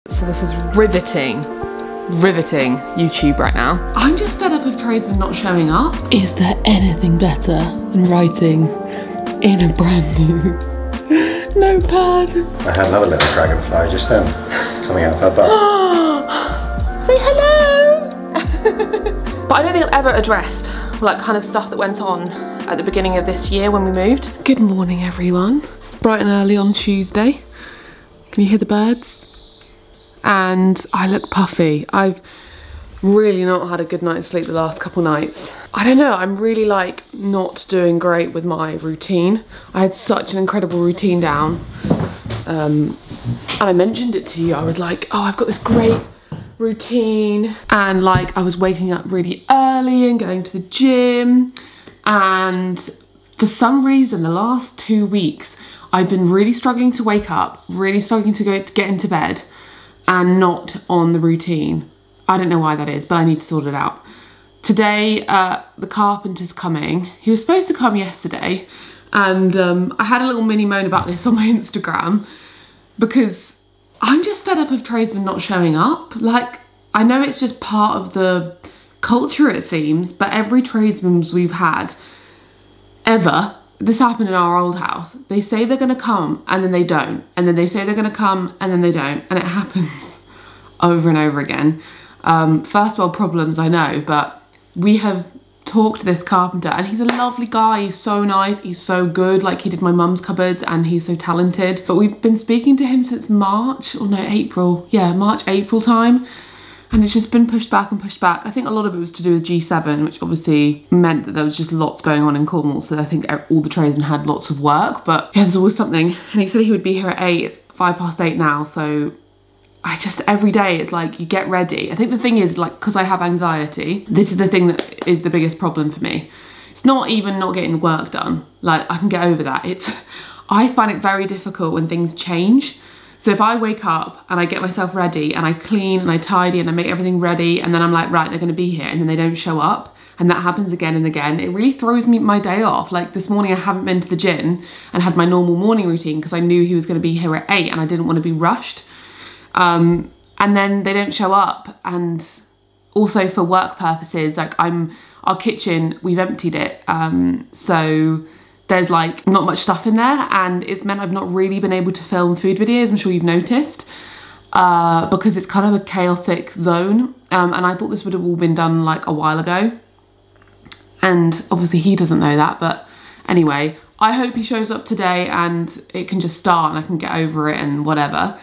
So this is riveting YouTube right now. I'm just fed up of tradesmen not showing up. Is there anything better than writing in a brand new notepad? I had another little dragonfly just then, coming out of her butt. Say hello! But I don't think I've ever addressed like kind of stuff that went on at the beginning of this year when we moved. Good morning everyone. It's bright and early on Tuesday. Can you hear the birds? And I look puffy. I've really not had a good night's sleep the last couple nights. I don't know, I'm really like not doing great with my routine. I had such an incredible routine down. And I mentioned it to you. I was like, oh, I've got this great routine. And like I was waking up really early and going to the gym. And for some reason, the last 2 weeks, I've been really struggling to wake up, really struggling to get into bed, and not on the routine. I don't know why that is, but I need to sort it out. Today, the carpenter's coming. He was supposed to come yesterday, and I had a little mini moan about this on my Instagram because I'm just fed up of tradesmen not showing up. Like, I know it's just part of the culture, it seems, but every tradesman we've had ever, this happened in our old house. They say they're gonna come and then they don't. And then they say they're gonna come and then they don't. And it happens over and over again. First world problems, I know, but we have talked to this carpenter and he's a lovely guy. He's so nice, he's so good. Like he did my mum's cupboards and he's so talented. But we've been speaking to him since March, or no, April. Yeah, March, April time. And it's just been pushed back and pushed back. I think a lot of it was to do with G7, which obviously meant that there was just lots going on in Cornwall. So I think all the tradesmen had lots of work, but yeah, there's always something. And he said he would be here at 8, it's 8:05 now. So I just, every day it's like, you get ready. I think the thing is like, because I have anxiety, this is the thing that is the biggest problem for me. It's not even not getting the work done. Like I can get over that. I find it very difficult when things change. So if I wake up and I get myself ready and I clean and I tidy and I make everything ready and then I'm like, right, they're gonna be here, and then they don't show up, and that happens again and again, it really throws my day off. Like this morning I haven't been to the gym and had my normal morning routine because I knew he was gonna be here at 8 and I didn't want to be rushed. And then they don't show up. And also for work purposes, like our kitchen, we've emptied it. So there's like not much stuff in there, and it's meant I've not really been able to film food videos, I'm sure you've noticed, because it's kind of a chaotic zone. And I thought this would have all been done like a while ago. And obviously he doesn't know that, but anyway, I hope he shows up today and it can just start and I can get over it and whatever.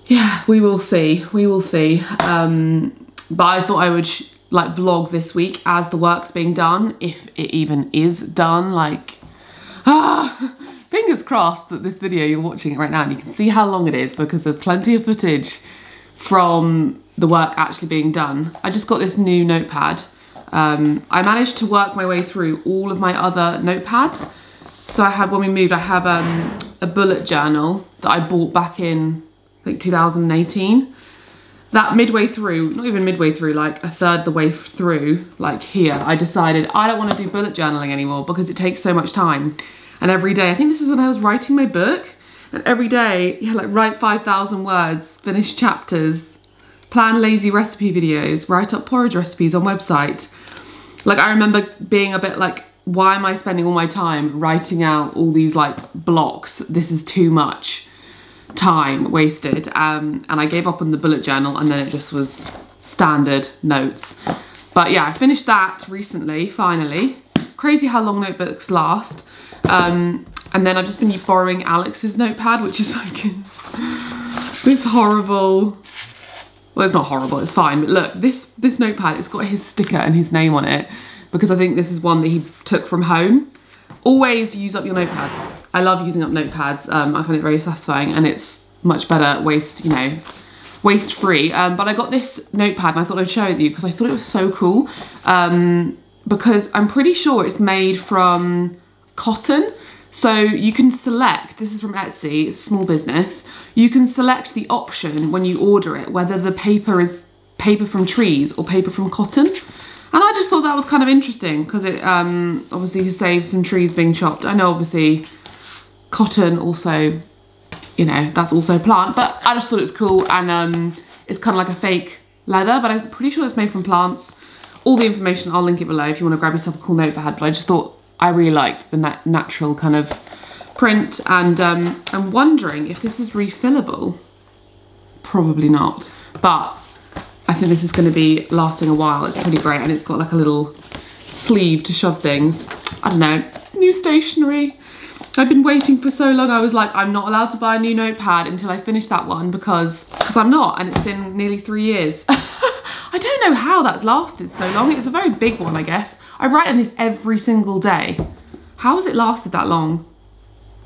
Yeah, we will see, we will see. But I thought I would like vlog this week as the work's being done, if it even is done. Like, fingers crossed that this video, you're watching it right now and you can see how long it is, because there's plenty of footage from the work actually being done. I just got this new notepad. I managed to work my way through all of my other notepads. So I had, when we moved, I have a bullet journal that I bought back in, I think 2018. That midway through, not even midway through, like a third the way through, like here, I decided I don't want to do bullet journaling anymore because it takes so much time. And every day, I think this is when I was writing my book, and every day, yeah, like write 5,000 words, finish chapters, plan lazy recipe videos, write up porridge recipes on website. Like I remember being a bit like, why am I spending all my time writing out all these like blocks? This is too much time wasted. And I gave up on the bullet journal, and then it just was standard notes. But yeah, I finished that recently, finally. It's crazy how long notebooks last. And then I've just been borrowing Alex's notepad, which is like this horrible, well, it's not horrible, it's fine. But look, this notepad, it's got his sticker and his name on it, because I think this is one that he took from home. Always use up your notepads. I love using up notepads. I find it very satisfying, and it's much better waste, you know, waste free. But I got this notepad and I thought I'd share it with you because I thought it was so cool. Because I'm pretty sure it's made from cotton. So you can select, this is from Etsy, it's a small business. You can select the option when you order it, whether the paper is paper from trees or paper from cotton. And I just thought that was kind of interesting because it obviously saves some trees being chopped. I know obviously cotton also you know, that's also plant. But I just thought it was cool, and it's kind of like a fake leather, but I'm pretty sure it's made from plants. All the information, I'll link it below if you want to grab yourself a cool notepad, but I just thought I really liked the natural kind of print, and I'm wondering if this is refillable. Probably not, but I think this is going to be lasting a while. It's pretty great, and it's got like a little sleeve to shove things. I don't know, new stationery. I've been waiting for so long. I was like, I'm not allowed to buy a new notepad until I finish that one because I'm not, and it's been nearly 3 years. I don't know how that's lasted so long. It's a very big one, I guess. I write on this every single day. How has it lasted that long?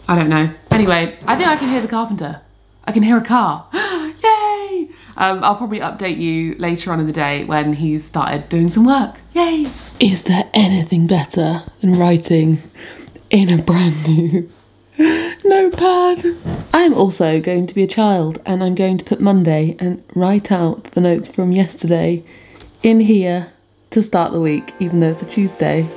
I don't know. Anyway, I think I can hear the carpenter. I can hear a car. Yay! I'll probably update you later on in the day when he's started doing some work. Yay! Is there anything better than writing in a brand new notepad? I'm also going to be a child, and I'm going to put Monday and write out the notes from yesterday in here to start the week, even though it's a Tuesday.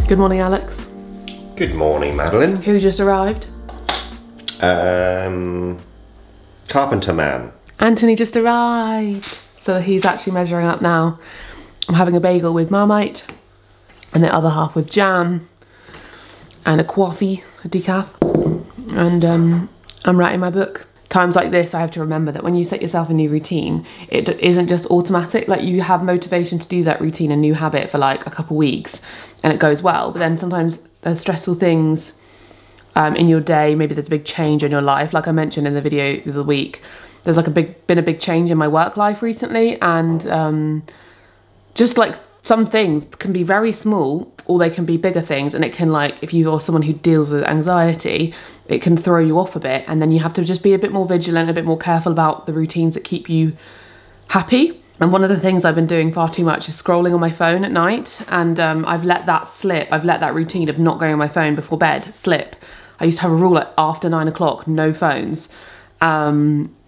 Good morning, Alex. Good morning, Madeleine. Who just arrived? Carpenter man. Anthony just arrived. So he's actually measuring up now. I'm having a bagel with Marmite, and the other half with jam, and a coffee, a decaf, and I'm writing my book. Times like this, I have to remember that when you set yourself a new routine, it isn't just automatic. Like, you have motivation to do that routine, a new habit, for like a couple weeks, and it goes well. But then sometimes there's stressful things in your day. Maybe there's a big change in your life. Like I mentioned in the video of the week, there's like been a big change in my work life recently, and just like some things can be very small, or they can be bigger things, and it can, like, if you are someone who deals with anxiety, it can throw you off a bit, and then you have to just be a bit more vigilant, a bit more careful about the routines that keep you happy. And one of the things I've been doing far too much is scrolling on my phone at night, and I've let that slip. I've let that routine of not going on my phone before bed slip. I used to have a rule, like, after 9 o'clock, no phones.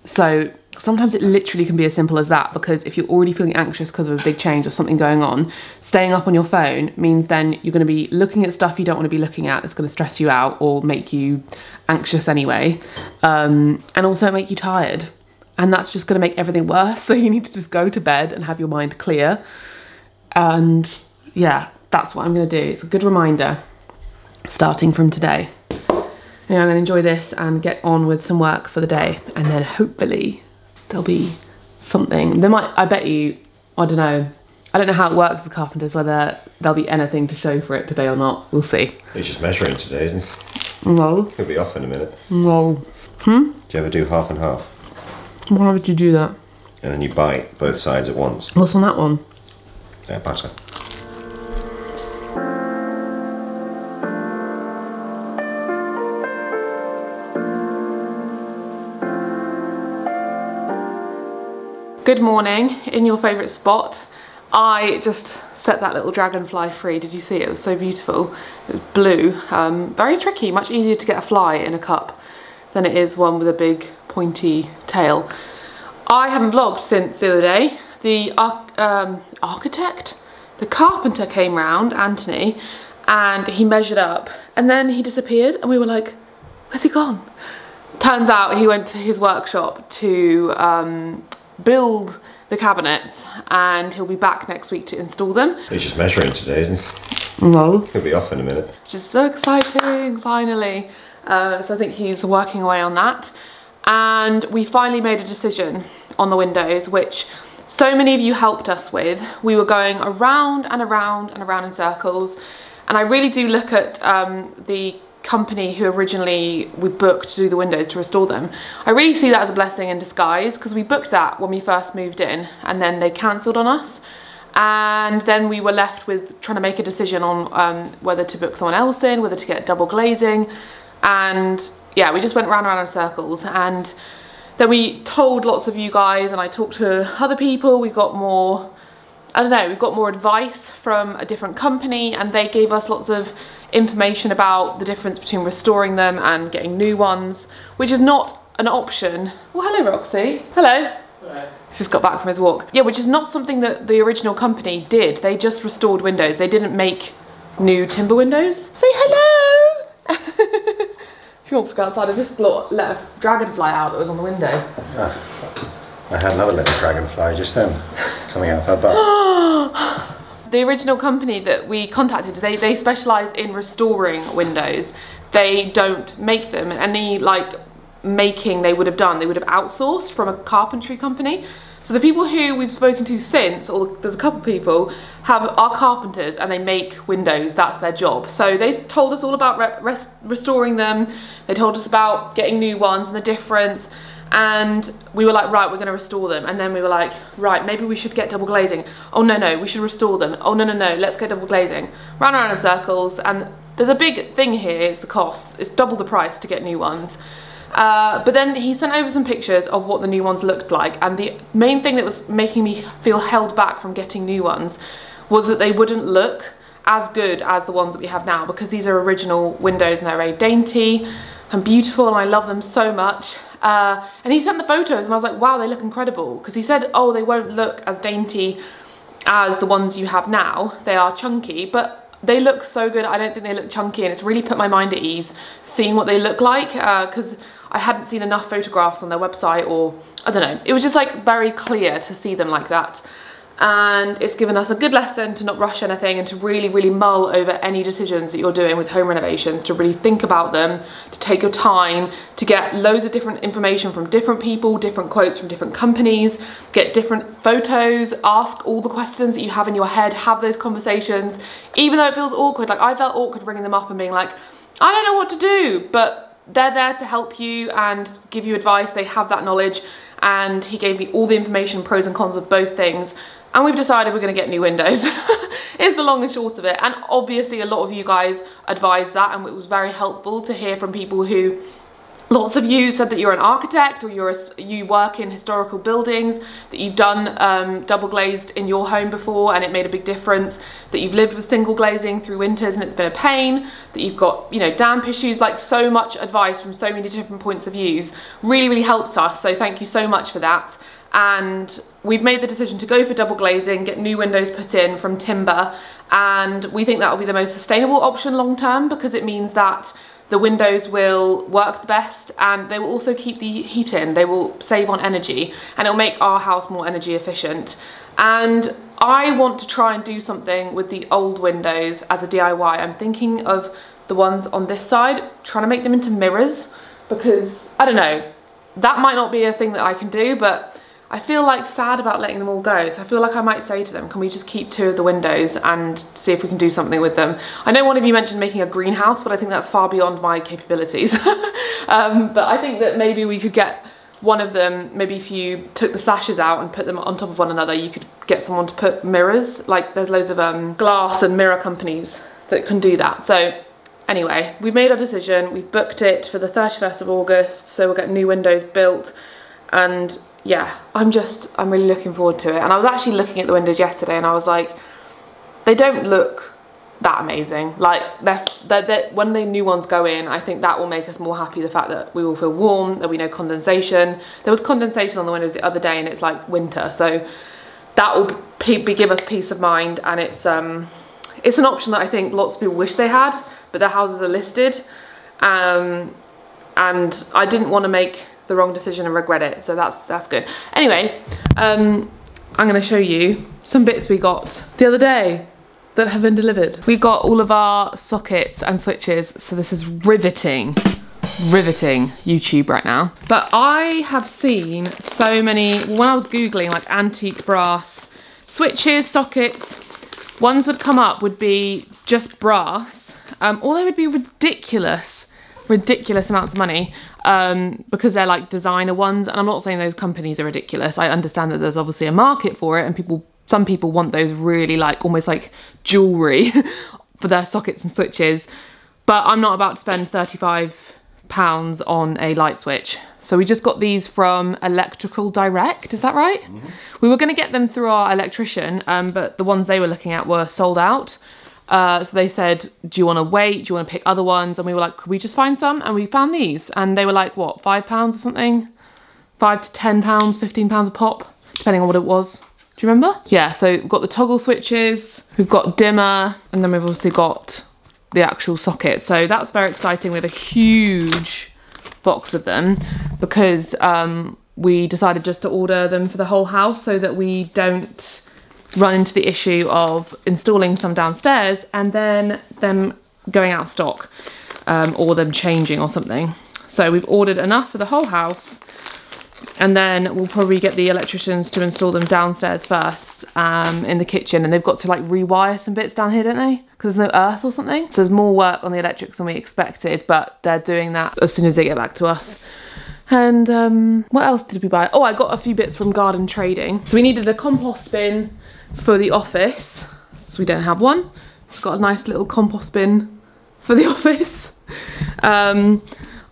So sometimes it literally can be as simple as that, because if you're already feeling anxious because of a big change or something going on, staying up on your phone means then you're going to be looking at stuff you don't want to be looking at. It's going to stress you out or make you anxious anyway, and also make you tired. And that's just going to make everything worse. So you need to just go to bed and have your mind clear. And yeah, that's what I'm going to do. It's a good reminder starting from today. I'm going to enjoy this and get on with some work for the day, and then hopefully there'll be something. There might, I bet you, I don't know how it works with the carpenters, whether there'll be anything to show for it today or not. We'll see. He's just measuring today, isn't he? No. He'll be off in a minute. No. Do you ever do half and half? Why would you do that? And then you bite both sides at once. What's on that one? Butter. Good morning, in your favourite spot. I just set that little dragonfly free. Did you see it? It was so beautiful. It was blue. Very tricky, much easier to get a fly in a cup than it is one with a big pointy tail. I haven't vlogged since the other day. The carpenter came round, Anthony, and he measured up, and then he disappeared, and we were like, where's he gone? Turns out he went to his workshop to build the cabinets, and he'll be back next week to install them. He's just measuring today, isn't he? No. He'll be off in a minute. Which is so exciting, finally. So I think he's working away on that. And we finally made a decision on the windows, which so many of you helped us with. We were going around and around and around in circles. And I really do look at the company who originally we booked to do the windows, to restore them. I really see that as a blessing in disguise, because we booked that when we first moved in, and then they cancelled on us, and then we were left with trying to make a decision on whether to book someone else in, whether to get double glazing, and yeah, we just went round and round in circles. And then we told lots of you guys, and I talked to other people. We got more, I don't know, we got more advice from a different company, and they gave us lots of information about the difference between restoring them and getting new ones, which is not an option. Well, hello, Roxy. Hello. Hello. He's just got back from his walk. Yeah, which is not something that the original company did. They just restored windows. They didn't make new timber windows. Say hello! She wants to go outside. I just let a dragonfly out that was on the window. I had another little dragonfly just then coming out of her butt. The original company that we contacted, they specialise in restoring windows. They don't make them. Any like making they would have done, they would have outsourced from a carpentry company. So the people who we've spoken to since, or there's a couple of people, are carpenters and they make windows. That's their job. So they told us all about restoring them. They told us about getting new ones and the difference. And we were like, right, we're going to restore them. And then we were like, right, maybe we should get double glazing. Oh no, we should restore them. Oh no, let's get double glazing. Ran around in circles. And there's a big thing here, it's the cost. It's double the price to get new ones. But then he sent over some pictures of what the new ones looked like, and the main thing that was making me feel held back from getting new ones was that they wouldn't look as good as the ones that we have now, because these are original windows and they're very dainty and beautiful and I love them so much. And he sent the photos and I was like, wow, they look incredible, because he said, oh, they won't look as dainty as the ones you have now. They are chunky, but they look so good. I don't think they look chunky, and it's really put my mind at ease seeing what they look like, because I hadn't seen enough photographs on their website, or I don't know, it was just like very clear to see them like that. And it's given us a good lesson to not rush anything and to really mull over any decisions that you're doing with home renovations, to really think about them, to take your time, to get loads of different information from different people, different quotes from different companies, get different photos, ask all the questions that you have in your head, have those conversations, even though it feels awkward. Like I felt awkward ringing them up and being like, I don't know what to do, but they're there to help you and give you advice. They have that knowledge, and he gave me all the information, pros and cons of both things. And we've decided we're going to get new windows. Is the long and short of it. And obviously a lot of you guys advised that, and it was very helpful to hear from people who, lots of you said that you're an architect, or you work in historical buildings, that you've done double glazed in your home before and it made a big difference, that you've lived with single glazing through winters and it's been a pain, that you've got, you know, damp issues. Like, so much advice from so many different points of views really helped us. So thank you so much for that. And we've made the decision to go for double glazing, get new windows put in from timber, and we think that will be the most sustainable option long term, because it means that the windows will work the best and they will also keep the heat in. They will save on energy and it'll make our house more energy efficient. And I want to try and do something with the old windows as a DIY. I'm thinking of the ones on this side, trying to make them into mirrors, because I don't know, that might not be a thing that I can do, but I feel like sad about letting them all go. So I feel like I might say to them, can we just keep 2 of the windows and see if we can do something with them? I know one of you mentioned making a greenhouse, but I think that's far beyond my capabilities. But I think that maybe we could get one of them, maybe if you took the sashes out and put them on top of one another, you could get someone to put mirrors. Like, there's loads of glass and mirror companies that can do that. So anyway, we've made our decision. We've booked it for the 31st of August. So we'll get new windows built. And yeah, I'm really looking forward to it. And I was actually looking at the windows yesterday and I was like, they don't look that amazing. Like, when the new ones go in, I think that will make us more happy, the fact that we will feel warm, there'll be no condensation. There was condensation on the windows the other day and it's like winter, so that will give us peace of mind. And it's an option that I think lots of people wish they had, but their houses are listed, and I didn't want to make the wrong decision and regret it, so that's good. Anyway, I'm going to show you some bits we got the other day that have been delivered. We got all of our sockets and switches, so this is riveting YouTube right now. But I have seen so many, when I was googling like antique brass switches, sockets, ones would come up would be just brass, or they would be ridiculous amounts of money, because they're like designer ones. And I'm not saying those companies are ridiculous. I understand that there's obviously a market for it, and some people want those really like almost like jewelry for their sockets and switches, but I'm not about to spend £35 on a light switch. So we just got these from Electrical Direct, is that right? Mm-hmm. We were going to get them through our electrician, but the ones they were looking at were sold out. So they said, do you want to wait? Do you want to pick other ones? And we were like, could we just find some? And we found these, and they were like, what, £5 or something? £5 to £10, £15 a pop, depending on what it was. Do you remember? Yeah, so we've got the toggle switches, we've got dimmer, and then we've obviously got the actual socket. So that's very exciting. We have a huge box of them because we decided just to order them for the whole house so that we don't run into the issue of installing some downstairs and then them going out of stock or them changing or something. So we've ordered enough for the whole house, and then we'll probably get the electricians to install them downstairs first in the kitchen, and they've got to like rewire some bits down here, don't they? Because there's no earth or something. So there's more work on the electrics than we expected, but they're doing that as soon as they get back to us. And what else did we buy? Oh, I got a few bits from garden trading. So we needed a compost bin for the office, so we don't have one. It's got a nice little compost bin for the office.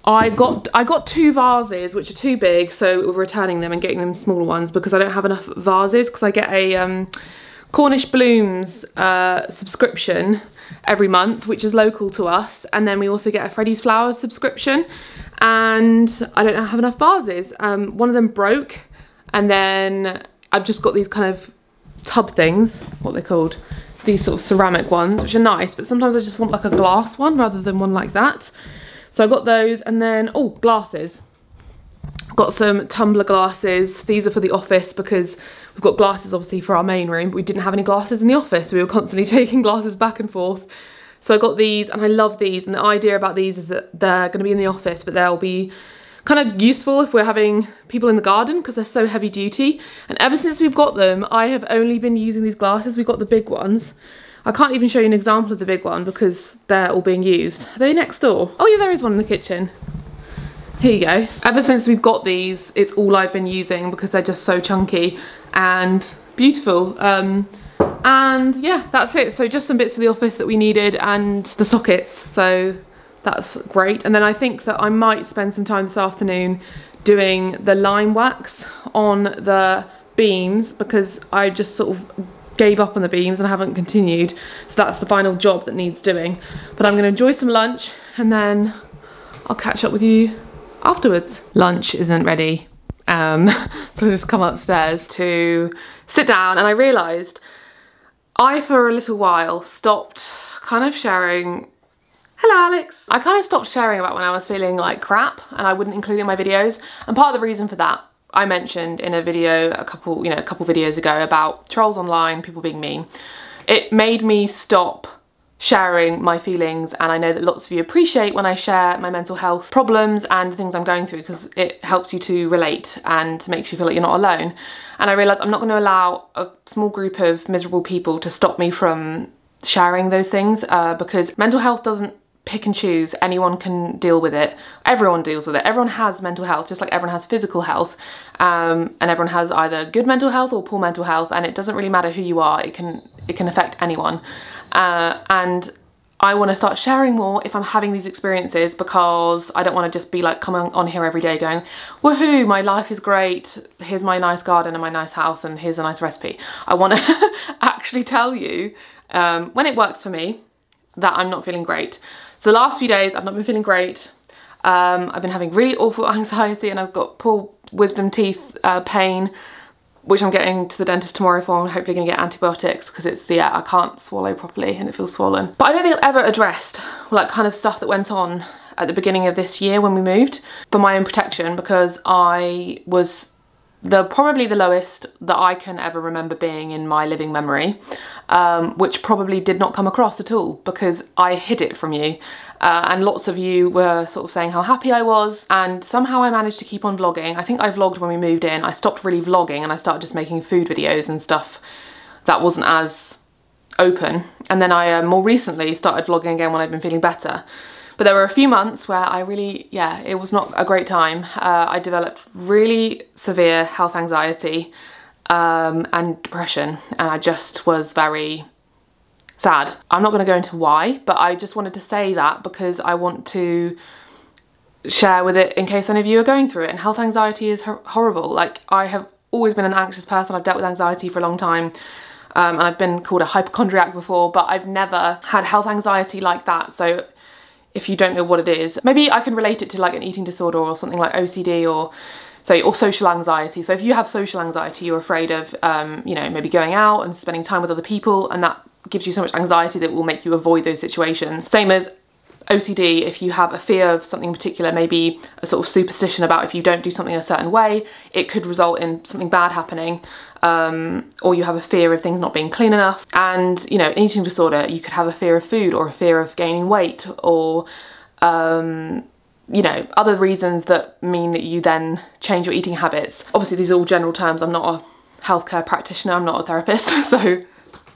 I got 2 vases, which are too big, so we're returning them and getting them smaller ones because I don't have enough vases, because I get a Cornish Blooms subscription every month, which is local to us, and then we also get a Freddy's Flowers subscription, and I don't have enough vases. One of them broke, and then I've just got these kind of tub things, what they're called, these sort of ceramic ones, which are nice, but sometimes I just want like a glass one rather than one like that. So I got those, and then, oh, glasses. Got some tumbler glasses. These are for the office because we've got glasses obviously for our main room, but we didn't have any glasses in the office, so we were constantly taking glasses back and forth. So I got these, and I love these, and the idea about these is that they're going to be in the office, but they'll be kind of useful if we're having people in the garden because they're so heavy duty. And ever since we've got them, I have only been using these glasses. We got the big ones. I can't even show you an example of the big one because they're all being used. Are they next door? Oh yeah, there is one in the kitchen. Here you go. Ever since we've got these, it's all I've been using because they're just so chunky and beautiful. And yeah, that's it. So just some bits for the office that we needed and the sockets. So that's great. And then I think that I might spend some time this afternoon doing the lime wax on the beams because I just sort of gave up on the beams and I haven't continued. So that's the final job that needs doing. But I'm going to enjoy some lunch and then I'll catch up with you afterwards. Lunch isn't ready. So I just come upstairs to sit down, and I realised I, for a little while, stopped kind of sharing. Hello, Alex. I kind of stopped sharing about when I was feeling like crap and I wouldn't include it in my videos. And part of the reason for that, I mentioned in a video a couple videos ago about trolls online, people being mean. It made me stop sharing my feelings, and I know that lots of you appreciate when I share my mental health problems and the things I'm going through because it helps you to relate and makes you feel like you're not alone. And I realised I'm not going to allow a small group of miserable people to stop me from sharing those things because mental health doesn't pick and choose. Anyone can deal with it. Everyone deals with it. Everyone has mental health, just like everyone has physical health, and everyone has either good mental health or poor mental health, and it doesn't really matter who you are. It can affect anyone, and I want to start sharing more if I'm having these experiences because I don't want to just be like coming on here every day going, woohoo, my life is great, here's my nice garden and my nice house and here's a nice recipe. I want to actually tell you when it works for me that I'm not feeling great. So the last few days I've not been feeling great. I've been having really awful anxiety and I've got poor wisdom teeth pain, which I'm getting to the dentist tomorrow for. I'm hopefully going to get antibiotics because it's, yeah, I can't swallow properly and it feels swollen. But I don't think I've ever addressed like kind of stuff that went on at the beginning of this year when we moved for my own protection, because I was probably the lowest that I can ever remember being in my living memory, which probably did not come across at all because I hid it from you. And lots of you were sort of saying how happy I was, and somehow I managed to keep on vlogging. I think I vlogged when we moved in. I stopped really vlogging and I started just making food videos and stuff that wasn't as open. And then I more recently started vlogging again when I've been feeling better. But there were a few months where I really, yeah, it was not a great time. I developed really severe health anxiety and depression, and I just was very sad. I'm not going to go into why, but I just wanted to say that because I want to share with it in case any of you are going through it. And health anxiety is horrible. Like, I have always been an anxious person. I've dealt with anxiety for a long time. And I've been called a hypochondriac before, but I've never had health anxiety like that. So if you don't know what it is, maybe I can relate it to like an eating disorder or something like OCD or So, or social anxiety. So if you have social anxiety, you're afraid of, you know, maybe going out and spending time with other people, and that gives you so much anxiety that will make you avoid those situations. Same as OCD, if you have a fear of something in particular, maybe a sort of superstition about if you don't do something a certain way, it could result in something bad happening, or you have a fear of things not being clean enough. And, you know, an eating disorder, you could have a fear of food or a fear of gaining weight, or you know, other reasons that mean that you then change your eating habits. Obviously these are all general terms, I'm not a healthcare practitioner, I'm not a therapist, so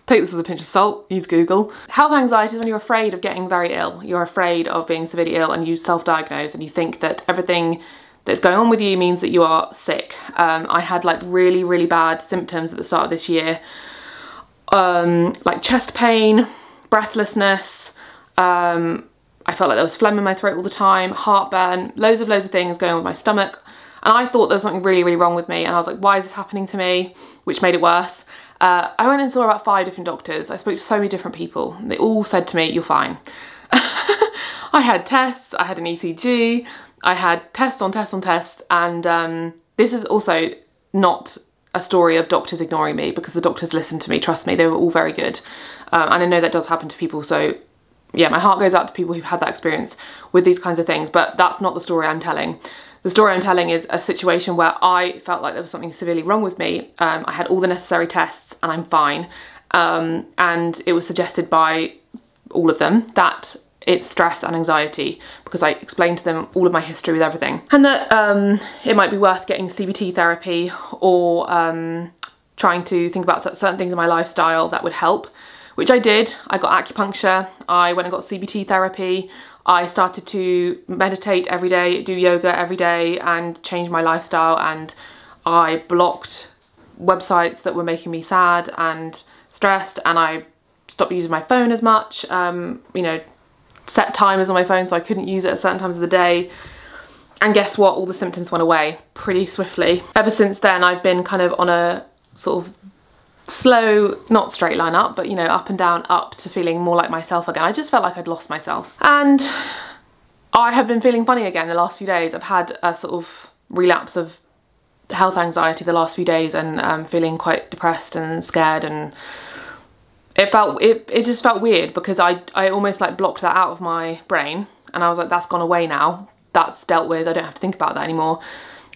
take this with a pinch of salt, use Google. Health anxiety is when you're afraid of getting very ill. You're afraid of being severely ill and you self-diagnose and you think that everything that's going on with you means that you are sick. I had like really, really bad symptoms at the start of this year. Like chest pain, breathlessness, I felt like there was phlegm in my throat all the time, heartburn, loads of things going on with my stomach. And I thought there was something really, really wrong with me. And I was like, why is this happening to me? Which made it worse. I went and saw about 5 different doctors. I spoke to so many different people. They all said to me, you're fine. I had tests, I had an ECG, I had test on test on test. And this is also not a story of doctors ignoring me, because the doctors listened to me, trust me, they were all very good. And I know that does happen to people, so yeah, my heart goes out to people who've had that experience with these kinds of things, but that's not the story I'm telling. The story I'm telling is a situation where I felt like there was something severely wrong with me. I had all the necessary tests and I'm fine. And it was suggested by all of them that it's stress and anxiety, because I explained to them all of my history with everything. And that it might be worth getting CBT therapy, or trying to think about certain things in my lifestyle that would help. Which I did. I got acupuncture, I went and got CBT therapy, I started to meditate every day, do yoga every day, and change my lifestyle, and I blocked websites that were making me sad and stressed, and I stopped using my phone as much, you know, set timers on my phone so I couldn't use it at certain times of the day. And guess what? All the symptoms went away pretty swiftly. Ever since then, I've been kind of on a sort of slow, not straight line up, but you know, up and down, up to feeling more like myself again. I just felt like I'd lost myself. And I have been feeling funny again the last few days. I've had a sort of relapse of health anxiety the last few days, and feeling quite depressed and scared, and it just felt weird, because I almost like blocked that out of my brain, and I was like, that's gone away now, that's dealt with, I don't have to think about that anymore.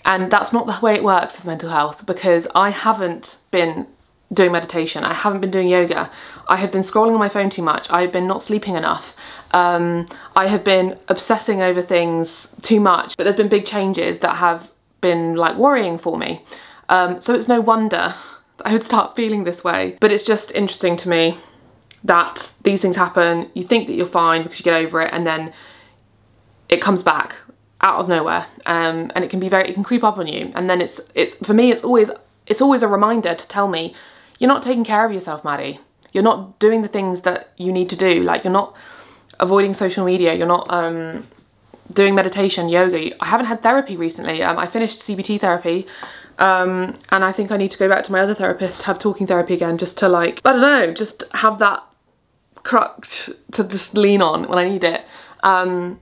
And that's not the way it works with mental health, because I haven't been doing meditation, I haven't been doing yoga, I have been scrolling on my phone too much, I have been not sleeping enough, I have been obsessing over things too much, but there's been big changes that have been like worrying for me. So it's no wonder that I would start feeling this way. But it's just interesting to me that these things happen, you think that you're fine because you get over it, and then it comes back out of nowhere, and it can creep up on you. And then it's for me, it's always a reminder to tell me, you're not taking care of yourself, Maddie. You're not doing the things that you need to do. Like, you're not avoiding social media. You're not doing meditation, yoga. I haven't had therapy recently. I finished CBT therapy, and I think I need to go back to my other therapist, have talking therapy again, just to like, I don't know, just have that crutch to just lean on when I need it. And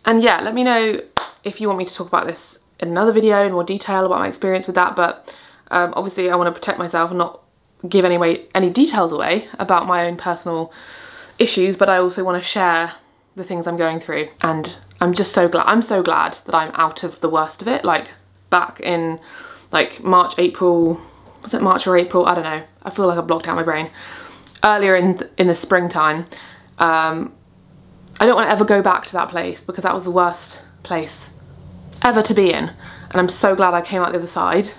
yeah, let me know if you want me to talk about this in another video in more detail about my experience with that. But obviously I want to protect myself and not give any details away about my own personal issues, but I also want to share the things I'm going through. And I'm just so glad, I'm so glad that I'm out of the worst of it. Like back in like March, April, was it March or April? I don't know. I feel like I've blocked out my brain. Earlier in the springtime, I don't want to ever go back to that place, because that was the worst place ever to be in. And I'm so glad I came out the other side,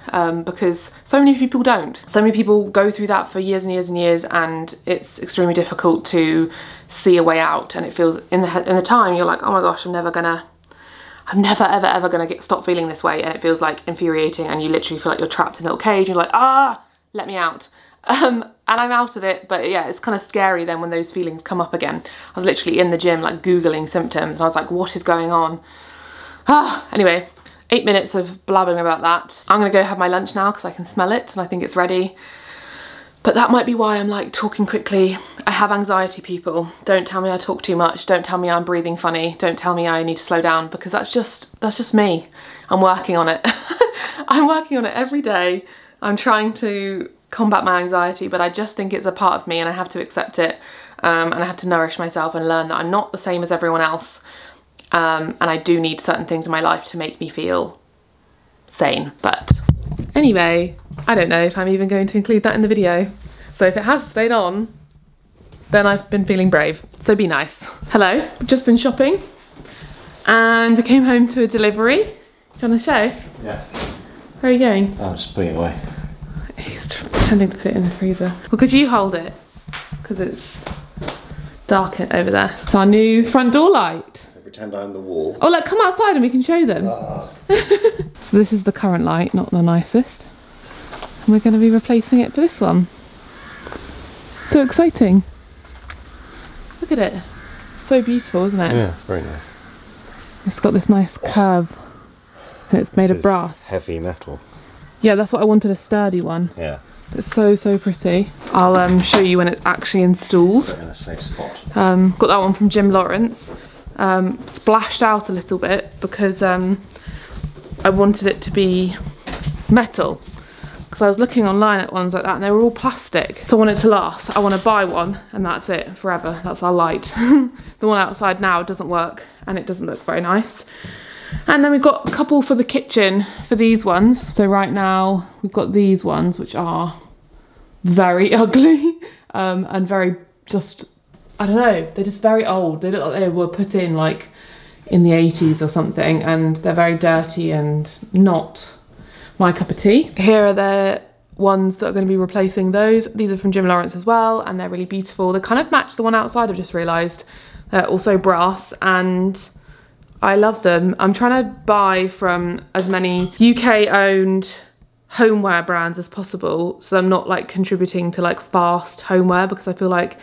because so many people don't. So many people go through that for years and years and years, and it's extremely difficult to see a way out. And it feels, in the time, you're like, oh my gosh, I'm never ever ever gonna stop feeling this way. And it feels like infuriating, and you literally feel like you're trapped in a little cage. You're like, ah, let me out. And I'm out of it, but yeah, it's kind of scary then when those feelings come up again. I was literally in the gym like Googling symptoms, and I was like, what is going on? Anyway, 8 minutes of blabbing about that. I'm gonna go have my lunch now because I can smell it and I think it's ready. But that might be why I'm like talking quickly. I have anxiety, people. Don't tell me I talk too much. Don't tell me I'm breathing funny. Don't tell me I need to slow down, because that's just me. I'm working on it. I'm working on it every day. I'm trying to combat my anxiety, but I just think it's a part of me and I have to accept it. And I have to nourish myself and learn that I'm not the same as everyone else. And I do need certain things in my life to make me feel sane. But anyway, I don't know if I'm even going to include that in the video. So if it has stayed on, then I've been feeling brave. So be nice. Hello, I've just been shopping and we came home to a delivery. Do you want to show? Yeah. Where are you going? I'm just putting it away. He's pretending to put it in the freezer. Well, could you hold it? Because it's dark over there. It's our new front door light. Pretend I'm the wall. Oh, look, come outside and we can show them. So this is the current light, not the nicest. And we're going to be replacing it for this one. So exciting. Look at it. So beautiful, isn't it? Yeah, it's very nice. It's got this nice curve. And it's made of brass. Heavy metal. Yeah, that's what I wanted, a sturdy one. Yeah. It's so, so pretty. I'll show you when it's actually installed. Put it in a safe spot. Got that one from Jim Lawrence. Splashed out a little bit because I wanted it to be metal, because I was looking online at ones like that and they were all plastic, so I want it to last. I want to buy one and that's it forever. That's our light. The one outside now doesn't work and it doesn't look very nice. And then we've got a couple for the kitchen for these ones. So right now we've got these ones which are very ugly and very just, I don't know, they're just very old. They look like they were put in like in the 80s or something, and they're very dirty and not my cup of tea. Here are the ones that are going to be replacing those. These are from Jim Lawrence as well, and they're really beautiful. They kind of match the one outside, I've just realised. They're also brass and I love them. I'm trying to buy from as many UK owned homeware brands as possible, so I'm not like contributing to like fast homeware, because I feel like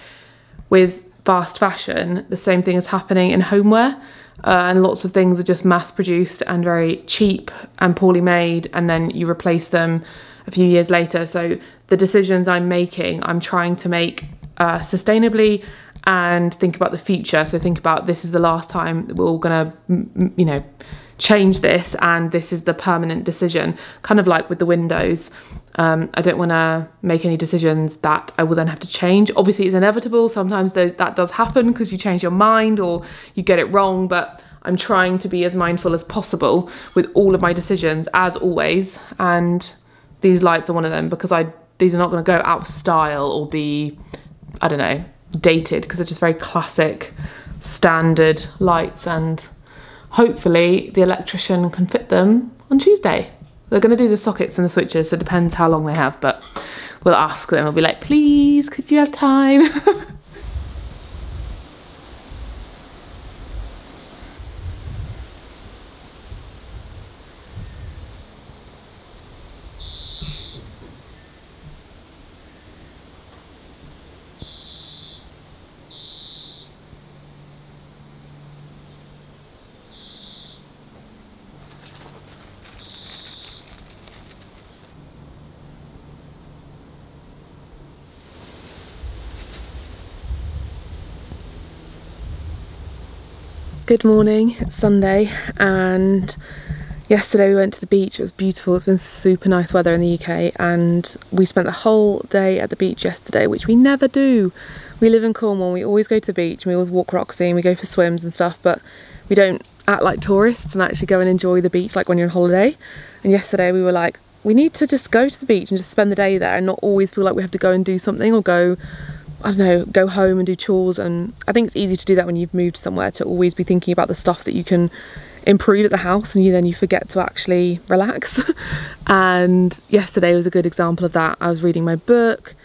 with fast fashion the same thing is happening in homeware, and lots of things are just mass produced and very cheap and poorly made, and then you replace them a few years later. So the decisions I'm making, I'm trying to make sustainably and think about the future. So think about, this is the last time that we're all gonna, you know, change this, and this is the permanent decision. Kind of like with the windows, I don't want to make any decisions that I will then have to change. Obviously it's inevitable, sometimes that does happen because you change your mind or you get it wrong, but I'm trying to be as mindful as possible with all of my decisions, as always, and these lights are one of them, because these are not going to go out of style or be, I don't know, dated, because they're just very classic standard lights, and hopefully the electrician can fit them on Tuesday. They're going to do the sockets and the switches, so it depends how long they have, but we'll ask them. We'll be like, please, could you have time? Good morning, it's Sunday, and yesterday we went to the beach. It was beautiful. It's been super nice weather in the UK, and we spent the whole day at the beach yesterday, which we never do. We live in Cornwall, we always go to the beach, and we always walk Roxy and we go for swims and stuff, but we don't act like tourists and actually go and enjoy the beach like when you're on holiday. And yesterday we were like, we need to just go to the beach and just spend the day there and not always feel like we have to go and do something, or go, I don't know, go home and do chores. And I think it's easy to do that when you've moved somewhere, to always be thinking about the stuff that you can improve at the house, and then you forget to actually relax. And yesterday was a good example of that. I was reading my book.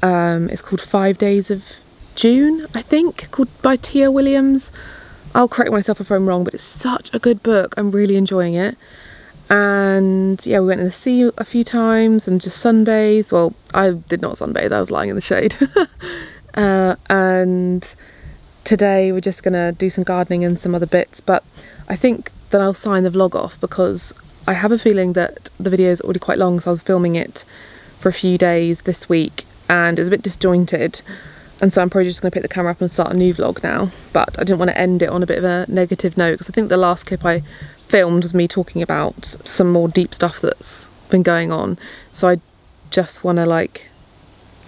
It's called 5 Days of June, I think, by Tia Williams. I'll correct myself if I'm wrong, but it's such a good book. I'm really enjoying it. And yeah, we went in the sea a few times and just sunbathed. Well, I did not sunbathe, I was lying in the shade. And today we're just gonna do some gardening and some other bits, but I think that I'll sign the vlog off because I have a feeling that the video is already quite long, so I was filming it for a few days this week and it was a bit disjointed. And so I'm probably just going to pick the camera up and start a new vlog now. But I didn't want to end it on a bit of a negative note, because I think the last clip I filmed was me talking about some more deep stuff that's been going on. So I just want to like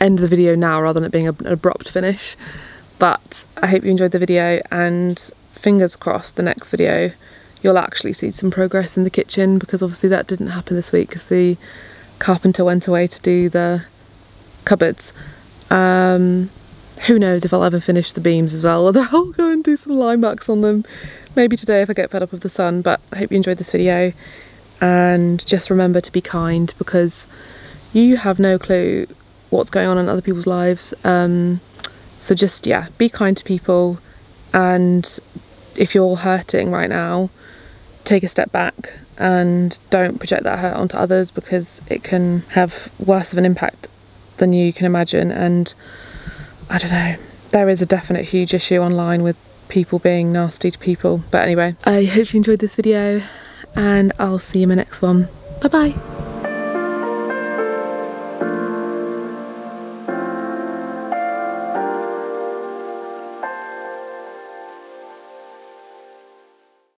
end the video now rather than it being an abrupt finish. But I hope you enjoyed the video, and fingers crossed the next video you'll actually see some progress in the kitchen, because obviously that didn't happen this week because the carpenter went away to do the cupboards. Who knows if I'll ever finish the beams as well, whether I'll go and do some line marks on them maybe today if I get fed up of the sun. But I hope you enjoyed this video, and just remember to be kind, because you have no clue what's going on in other people's lives. So just, yeah, be kind to people, and if you're hurting right now, take a step back and don't project that hurt onto others, because it can have worse of an impact than you can imagine. And I don't know, there is a definite huge issue online with people being nasty to people. But anyway, I hope you enjoyed this video, and I'll see you in my next one. Bye bye.